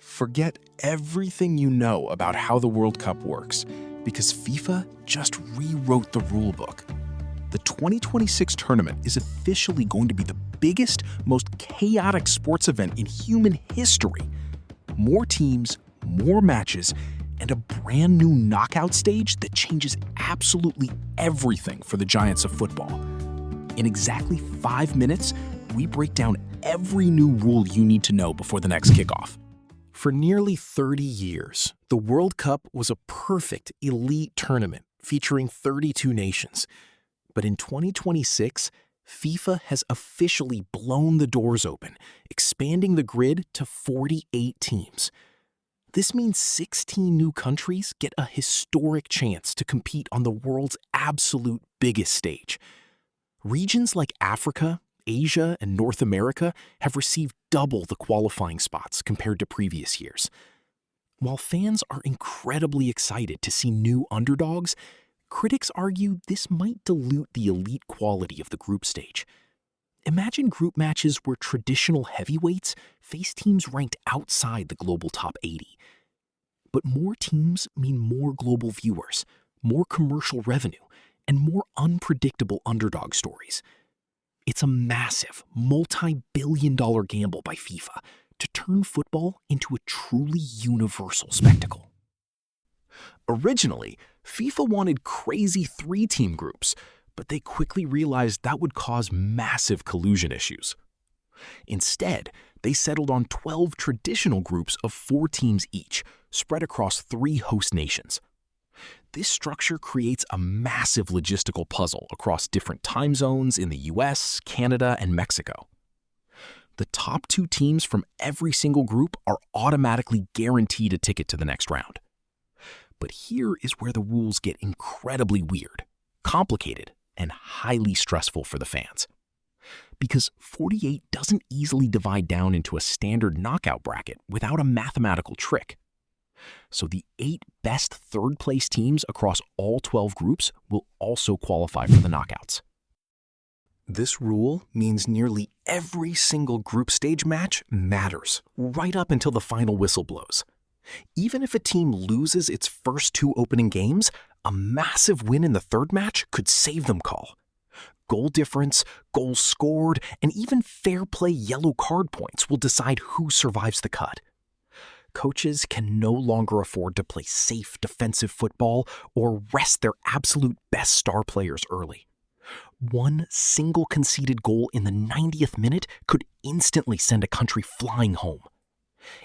Forget everything you know about how the World Cup works, because FIFA just rewrote the rulebook. The 2026 tournament is officially going to be the biggest, most chaotic sports event in human history. More teams, more matches, and a brand new knockout stage that changes absolutely everything for the giants of football. In exactly 5 minutes, we break down every new rule you need to know before the next kickoff. For nearly 30 years, the World Cup was a perfect elite tournament featuring 32 nations. But in 2026, FIFA has officially blown the doors open, expanding the grid to 48 teams. This means 16 new countries get a historic chance to compete on the world's absolute biggest stage. Regions like Africa, Asia, and North America have received double the qualifying spots compared to previous years. While fans are incredibly excited to see new underdogs, critics argue this might dilute the elite quality of the group stage. Imagine group matches where traditional heavyweights face teams ranked outside the global top 80. But more teams mean more global viewers, more commercial revenue, and more unpredictable underdog stories. It's a massive, multi-billion-dollar gamble by FIFA to turn football into a truly universal spectacle. Originally, FIFA wanted crazy 3-team groups, but they quickly realized that would cause massive collusion issues. Instead, they settled on 12 traditional groups of 4 teams each, spread across 3 host nations. This structure creates a massive logistical puzzle across different time zones in the US, Canada, and Mexico. The top 2 teams from every single group are automatically guaranteed a ticket to the next round. But here is where the rules get incredibly weird, complicated, and highly stressful for the fans. Because 48 doesn't easily divide down into a standard knockout bracket without a mathematical trick. So the 8 best third-place teams across all 12 groups will also qualify for the knockouts. This rule means nearly every single group stage match matters, right up until the final whistle blows. Even if a team loses its first 2 opening games, a massive win in the third match could save them call. Goal difference, goals scored, and even fair play yellow card points will decide who survives the cut. Coaches can no longer afford to play safe defensive football or rest their absolute best star players early. One single conceded goal in the 90th minute could instantly send a country flying home.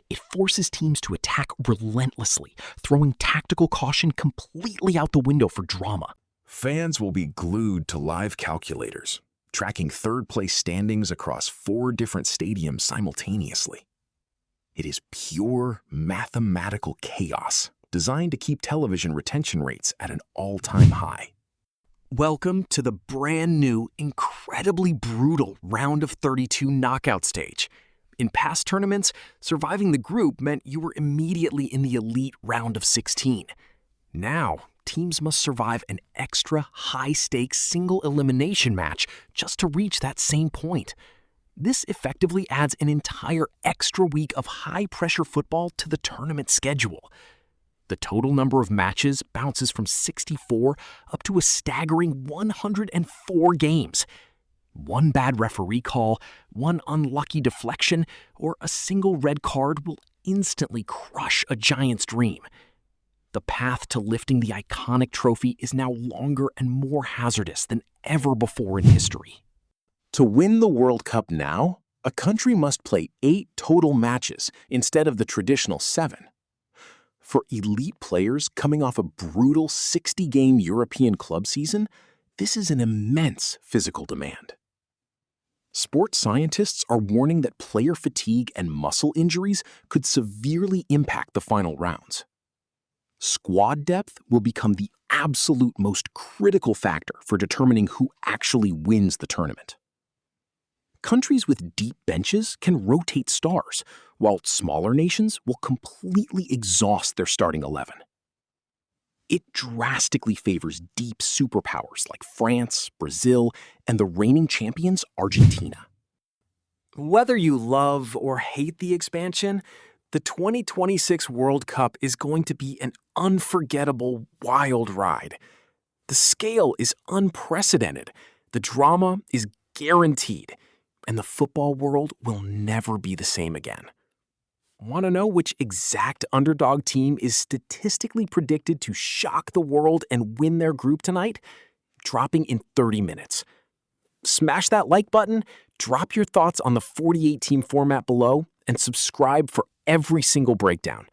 It forces teams to attack relentlessly, throwing tactical caution completely out the window for drama. Fans will be glued to live calculators, tracking third-place standings across 4 different stadiums simultaneously. It is pure mathematical chaos, designed to keep television retention rates at an all-time high. Welcome to the brand new, incredibly brutal round of 32 knockout stage. In past tournaments, surviving the group meant you were immediately in the elite round of 16. Now, teams must survive an extra high-stakes single elimination match just to reach that same point. This effectively adds an entire extra week of high-pressure football to the tournament schedule. The total number of matches bounces from 64 up to a staggering 104 games. One bad referee call, one unlucky deflection, or a single red card will instantly crush a Giants' dream. The path to lifting the iconic trophy is now longer and more hazardous than ever before in history. To win the World Cup now, a country must play 8 total matches instead of the traditional 7. For elite players coming off a brutal 60-game European club season, this is an immense physical demand. Sports scientists are warning that player fatigue and muscle injuries could severely impact the final rounds. Squad depth will become the absolute most critical factor for determining who actually wins the tournament. Countries with deep benches can rotate stars, while smaller nations will completely exhaust their starting 11. It drastically favors deep superpowers like France, Brazil, and the reigning champions, Argentina. Whether you love or hate the expansion, The 2026 World Cup is going to be an unforgettable, wild ride. The scale is unprecedented, the drama is guaranteed, and the football world will never be the same again. Want to know which exact underdog team is statistically predicted to shock the world and win their group tonight? Dropping in 30 minutes. Smash that like button, drop your thoughts on the 48-team format below, and subscribe for every single breakdown.